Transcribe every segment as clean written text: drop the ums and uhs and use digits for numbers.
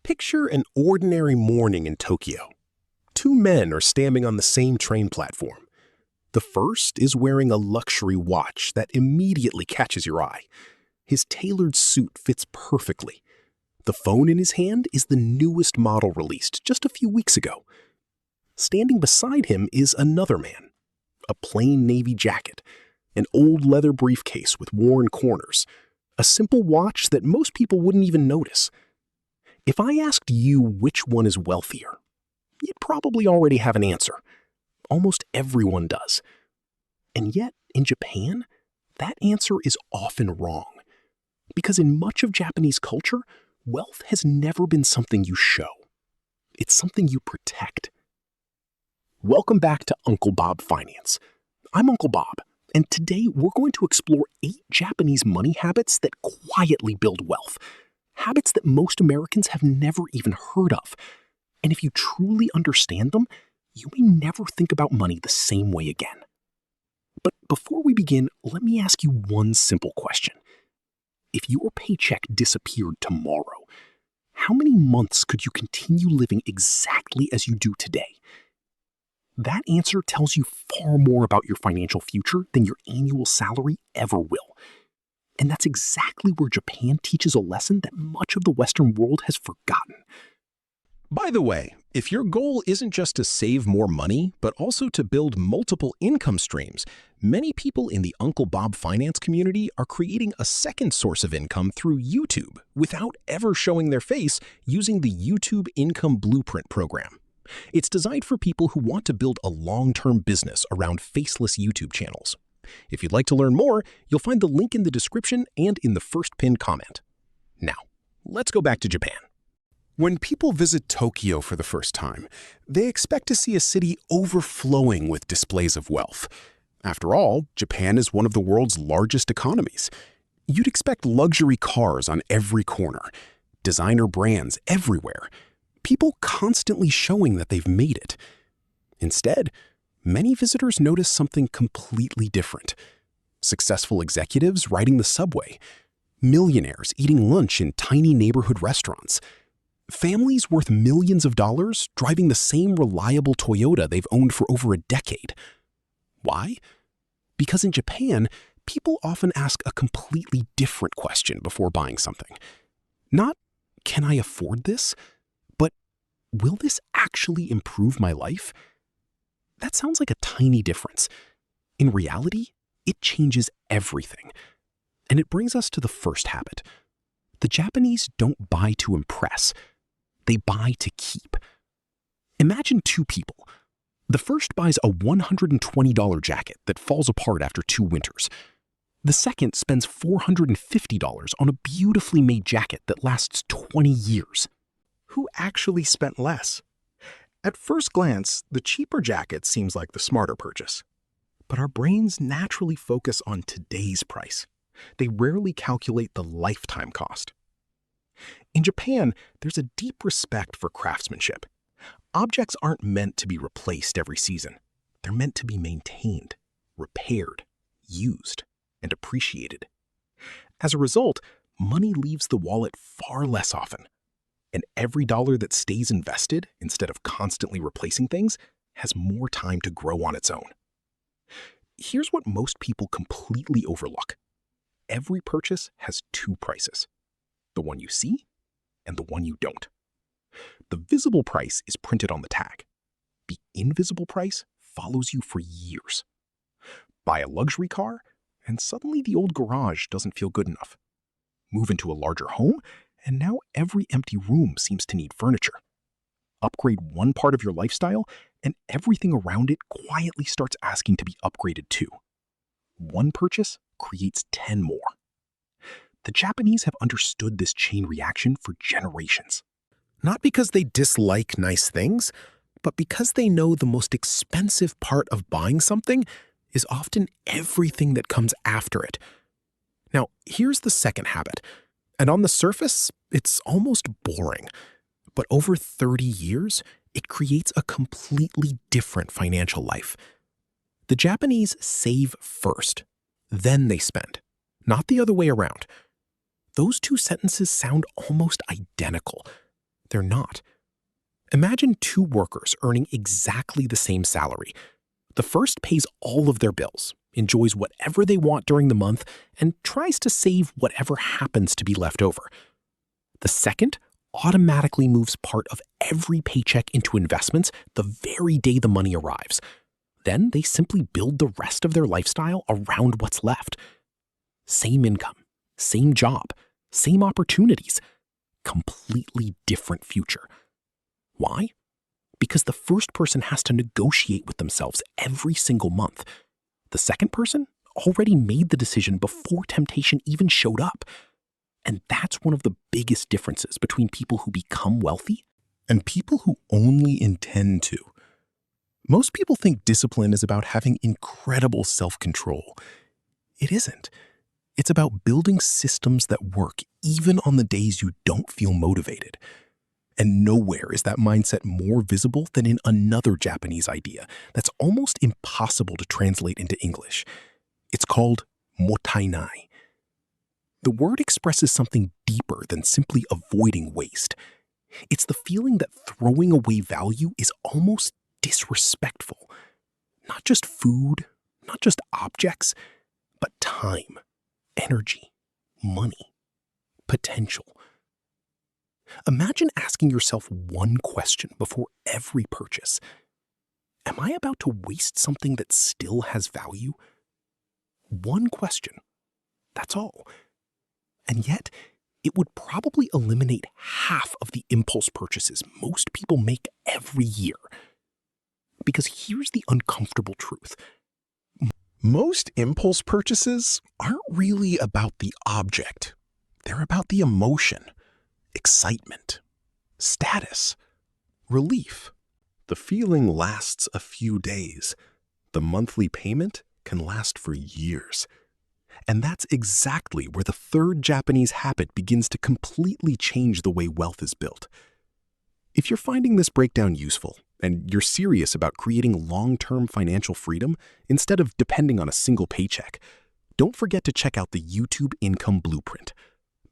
Picture an ordinary morning in Tokyo. Two men are standing on the same train platform. The first is wearing a luxury watch that immediately catches your eye. His tailored suit fits perfectly. The phone in his hand is the newest model released just a few weeks ago. Standing beside him is another man. A plain navy jacket, an old leather briefcase with worn corners, a simple watch that most people wouldn't even notice. If I asked you which one is wealthier, you'd probably already have an answer. Almost everyone does. And yet, in Japan, that answer is often wrong. Because in much of Japanese culture, wealth has never been something you show. It's something you protect. Welcome back to Uncle Bob Finance. I'm Uncle Bob, and today we're going to explore 8 Japanese money habits that quietly build wealth. Habits that most Americans have never even heard of. And if you truly understand them, you may never think about money the same way again. But before we begin, let me ask you one simple question. If your paycheck disappeared tomorrow, how many months could you continue living exactly as you do today? That answer tells you far more about your financial future than your annual salary ever will. And that's exactly where Japan teaches a lesson that much of the Western world has forgotten. By the way, if your goal isn't just to save more money, but also to build multiple income streams, many people in the Uncle Bob Finance community are creating a second source of income through YouTube without ever showing their face using the YouTube Income Blueprint program. It's designed for people who want to build a long-term business around faceless YouTube channels. If you'd like to learn more, you'll find the link in the description and in the first pinned comment. Now, let's go back to Japan. When people visit Tokyo for the first time, they expect to see a city overflowing with displays of wealth. After all, Japan is one of the world's largest economies. You'd expect luxury cars on every corner, designer brands everywhere, people constantly showing that they've made it. Instead, many visitors notice something completely different. Successful executives riding the subway, millionaires eating lunch in tiny neighborhood restaurants, families worth millions of dollars driving the same reliable Toyota they've owned for over a decade. Why? Because in Japan, people often ask a completely different question before buying something. Not, can I afford this? But, will this actually improve my life? That sounds like a tiny difference. In reality, it changes everything. And it brings us to the first habit. The Japanese don't buy to impress. They buy to keep. Imagine 2 people. The first buys a $120 jacket that falls apart after 2 winters. The second spends $450 on a beautifully made jacket that lasts 20 years. Who actually spent less? At first glance, the cheaper jacket seems like the smarter purchase. But our brains naturally focus on today's price. They rarely calculate the lifetime cost. In Japan, there's a deep respect for craftsmanship. Objects aren't meant to be replaced every season. They're meant to be maintained, repaired, used, and appreciated. As a result, money leaves the wallet far less often. And every dollar that stays invested, instead of constantly replacing things, has more time to grow on its own. Here's what most people completely overlook. Every purchase has 2 prices. The one you see and the one you don't. The visible price is printed on the tag. The invisible price follows you for years. Buy a luxury car, and suddenly the old garage doesn't feel good enough. Move into a larger home, and now every empty room seems to need furniture. Upgrade one part of your lifestyle, and everything around it quietly starts asking to be upgraded too. One purchase creates 10 more. The Japanese have understood this chain reaction for generations. Not because they dislike nice things, but because they know the most expensive part of buying something is often everything that comes after it. Now, here's the second habit. And on the surface, it's almost boring. But over 30 years, it creates a completely different financial life. The Japanese save first, then they spend, not the other way around. Those 2 sentences sound almost identical. They're not. Imagine two workers earning exactly the same salary. The first pays all of their bills, enjoys whatever they want during the month, and tries to save whatever happens to be left over. The second automatically moves part of every paycheck into investments the very day the money arrives. Then they simply build the rest of their lifestyle around what's left. Same income, same job, same opportunities, completely different future. Why? Because the first person has to negotiate with themselves every single month. The second person already made the decision before temptation even showed up. And that's one of the biggest differences between people who become wealthy And people who only intend to. Most people think discipline is about having incredible self-control. It isn't. It's about building systems that work even on the days you don't feel motivated. And nowhere is that mindset more visible than in another Japanese idea that's almost impossible to translate into English. It's called mottainai. The word expresses something deeper than simply avoiding waste. It's the feeling that throwing away value is almost disrespectful. Not just food, not just objects, but time, energy, money, potential. Imagine asking yourself one question before every purchase. Am I about to waste something that still has value? One question. That's all. And yet, it would probably eliminate half of the impulse purchases most people make every year. Because here's the uncomfortable truth. Most impulse purchases aren't really about the object. They're about the emotion, excitement, status, relief. The feeling lasts a few days. The monthly payment can last for years. And that's exactly where the third Japanese habit begins to completely change the way wealth is built. If you're finding this breakdown useful, and you're serious about creating long-term financial freedom instead of depending on a single paycheck, don't forget to check out the YouTube Income Blueprint.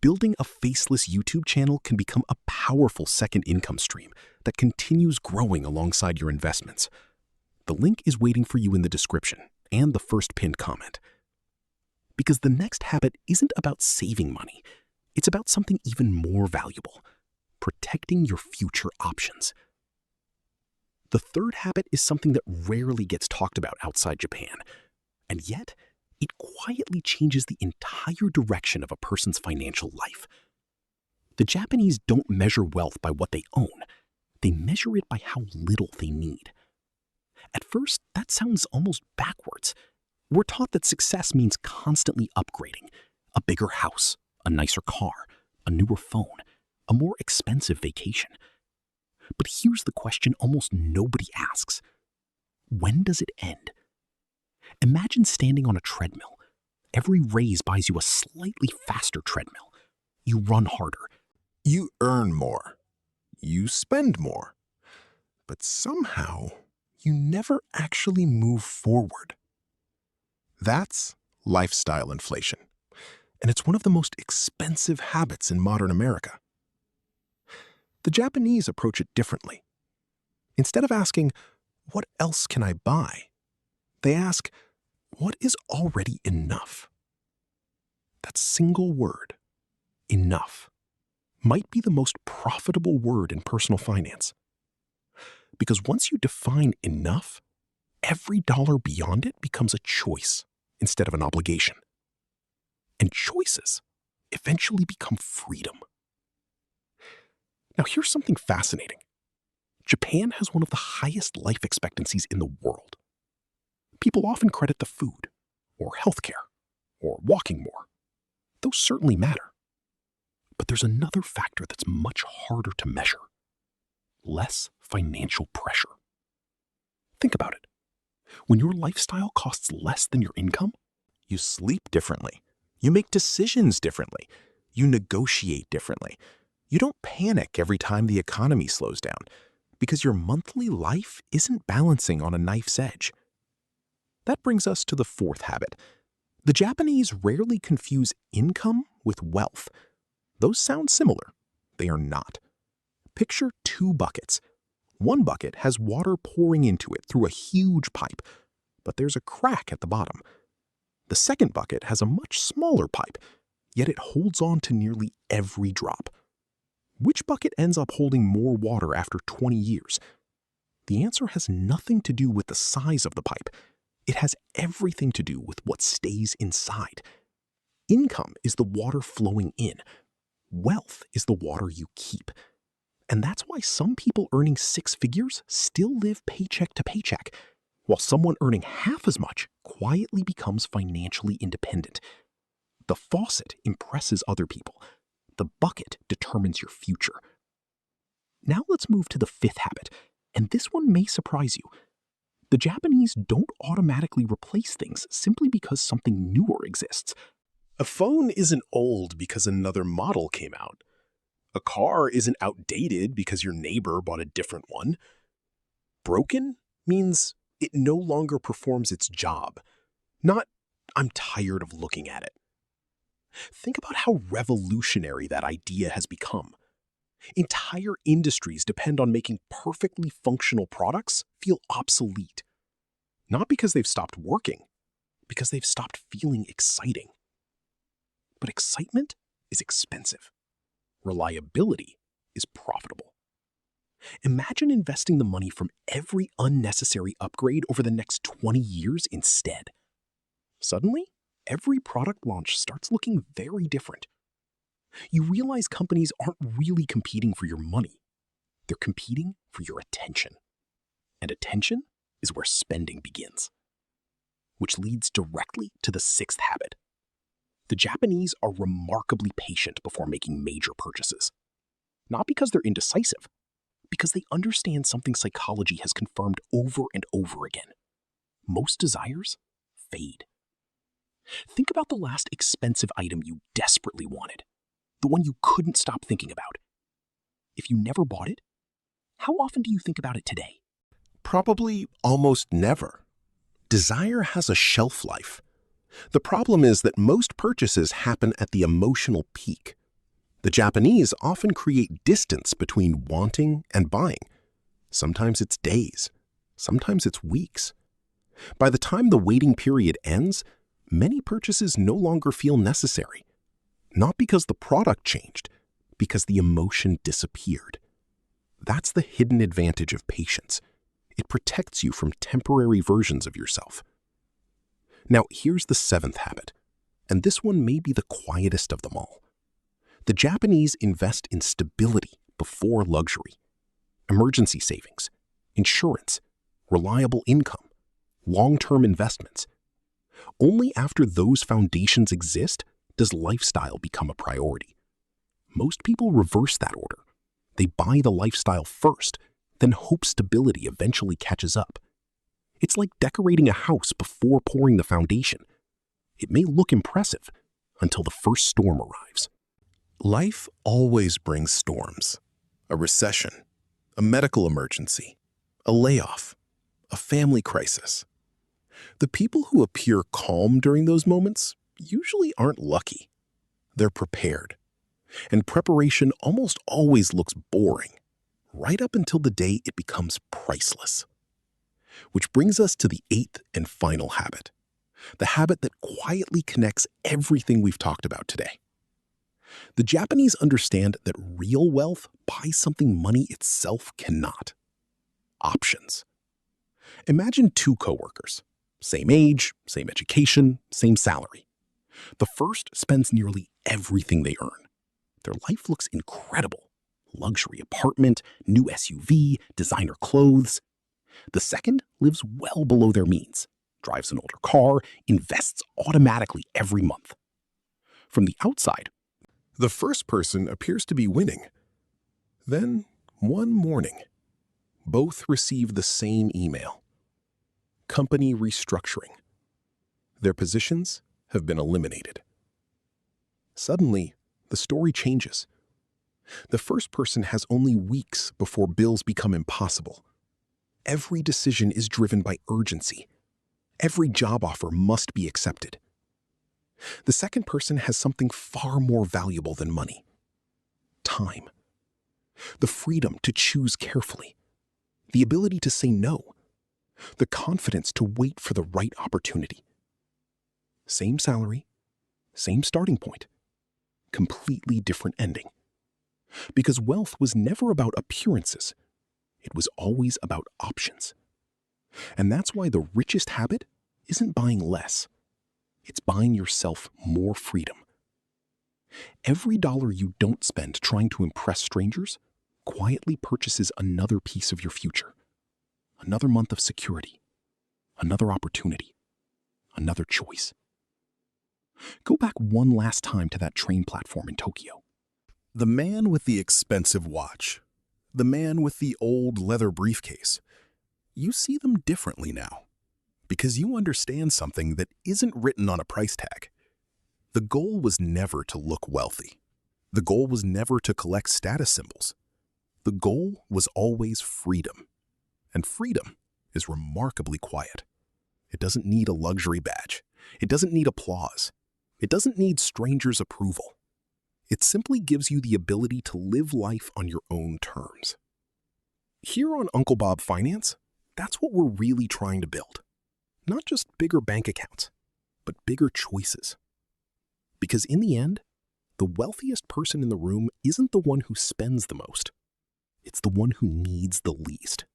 Building a faceless YouTube channel can become a powerful second income stream that continues growing alongside your investments. The link is waiting for you in the description and the first pinned comment. Because the next habit isn't about saving money. It's about something even more valuable: protecting your future options. The third habit is something that rarely gets talked about outside Japan, and yet it quietly changes the entire direction of a person's financial life. The Japanese don't measure wealth by what they own. They measure it by how little they need. At first, that sounds almost backwards. We're taught that success means constantly upgrading: a bigger house, a nicer car, a newer phone, a more expensive vacation. But here's the question almost nobody asks. When does it end? Imagine standing on a treadmill. Every raise buys you a slightly faster treadmill. You run harder. You earn more. You spend more. But somehow, you never actually move forward. That's lifestyle inflation. And it's one of the most expensive habits in modern America. The Japanese approach it differently. Instead of asking, "What else can I buy?" they ask, "What is already enough?" That single word, enough, might be the most profitable word in personal finance. Because once you define enough, every dollar beyond it becomes a choice instead of an obligation. And choices eventually become freedom. Now, here's something fascinating. Japan has one of the highest life expectancies in the world. People often credit the food, or healthcare, or walking more. Those certainly matter. But there's another factor that's much harder to measure: less financial pressure. Think about it. When your lifestyle costs less than your income, you sleep differently. You make decisions differently. You negotiate differently. You don't panic every time the economy slows down, because your monthly life isn't balancing on a knife's edge. That brings us to the fourth habit. The Japanese rarely confuse income with wealth. Those sound similar. They are not. Picture two buckets. One bucket has water pouring into it through a huge pipe, but there's a crack at the bottom. The second bucket has a much smaller pipe, yet it holds on to nearly every drop. Which bucket ends up holding more water after 20 years? The answer has nothing to do with the size of the pipe. It has everything to do with what stays inside. Income is the water flowing in. Wealth is the water you keep. And that's why some people earning 6 figures still live paycheck to paycheck, while someone earning half as much quietly becomes financially independent. The faucet impresses other people. The bucket determines your future. Now let's move to the 5th habit, and this one may surprise you. The Japanese don't automatically replace things simply because something newer exists. A phone isn't old because another model came out. A car isn't outdated because your neighbor bought a different one. Broken means it no longer performs its job, not I'm tired of looking at it. Think about how revolutionary that idea has become. Entire industries depend on making perfectly functional products feel obsolete. Not because they've stopped working, because they've stopped feeling exciting. But excitement is expensive. Reliability is profitable. Imagine investing the money from every unnecessary upgrade over the next 20 years instead. Suddenly, every product launch starts looking very different. You realize companies aren't really competing for your money. They're competing for your attention. And attention is where spending begins. Which leads directly to the 6th habit. The Japanese are remarkably patient before making major purchases. Not because they're indecisive, because they understand something psychology has confirmed over and over again. Most desires fade. Think about the last expensive item you desperately wanted, the one you couldn't stop thinking about. If you never bought it, how often do you think about it today? Probably almost never. Desire has a shelf life. The problem is that most purchases happen at the emotional peak. The Japanese often create distance between wanting and buying. Sometimes it's days, sometimes it's weeks. By the time the waiting period ends, many purchases no longer feel necessary. Not because the product changed, because the emotion disappeared. That's the hidden advantage of patience. It protects you from temporary versions of yourself. Now, here's the 7th habit, and this one may be the quietest of them all. The Japanese invest in stability before luxury. Emergency savings, insurance, reliable income, long-term investments. Only after those foundations exist does lifestyle become a priority. Most people reverse that order. They buy the lifestyle first, then hope stability eventually catches up. It's like decorating a house before pouring the foundation. It may look impressive until the first storm arrives. Life always brings storms. A recession, a medical emergency, a layoff, a family crisis. The people who appear calm during those moments usually aren't lucky. They're prepared. And preparation almost always looks boring, right up until the day it becomes priceless. Which brings us to the 8th and final habit, the habit that quietly connects everything we've talked about today. The Japanese understand that real wealth buys something money itself cannot. Options. Imagine 2 coworkers, same age, same education, same salary. The first spends nearly everything they earn. Their life looks incredible. Luxury apartment, new SUV, designer clothes. The second lives well below their means, drives an older car, invests automatically every month. From the outside, the first person appears to be winning. Then, one morning, both receive the same email. Company restructuring. Their positions have been eliminated. Suddenly, the story changes. The first person has only weeks before bills become impossible. Every decision is driven by urgency. Every job offer must be accepted. The second person has something far more valuable than money: time. The freedom to choose carefully. The ability to say no. The confidence to wait for the right opportunity. Same salary, same starting point, completely different ending. Because wealth was never about appearances. It was always about options. And that's why the richest habit isn't buying less. It's buying yourself more freedom. Every dollar you don't spend trying to impress strangers quietly purchases another piece of your future. Another month of security. Another opportunity. Another choice. Go back one last time to that train platform in Tokyo. The man with the expensive watch. The man with the old leather briefcase. You see them differently now. Because you understand something that isn't written on a price tag. The goal was never to look wealthy. The goal was never to collect status symbols. The goal was always freedom. And freedom is remarkably quiet. It doesn't need a luxury badge. It doesn't need applause. It doesn't need strangers' approval. It simply gives you the ability to live life on your own terms. Here on Uncle Bob Finance, that's what we're really trying to build. Not just bigger bank accounts, but bigger choices. Because in the end, the wealthiest person in the room isn't the one who spends the most. It's the one who needs the least.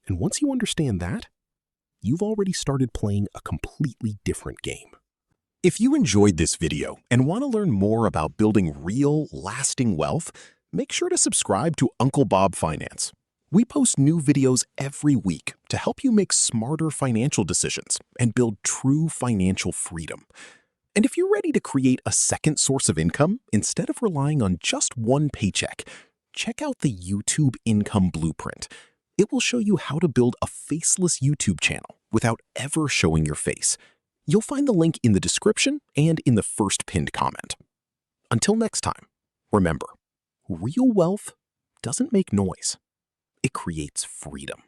And once you understand that, you've already started playing a completely different game. If you enjoyed this video and want to learn more about building real, lasting wealth, make sure to subscribe to Uncle Bob Finance. We post new videos every week to help you make smarter financial decisions and build true financial freedom. And if you're ready to create a second source of income instead of relying on just one paycheck, check out the YouTube Income Blueprint. It will show you how to build a faceless YouTube channel without ever showing your face. You'll find the link in the description and in the first pinned comment. Until next time, remember, real wealth doesn't make noise. It creates freedom.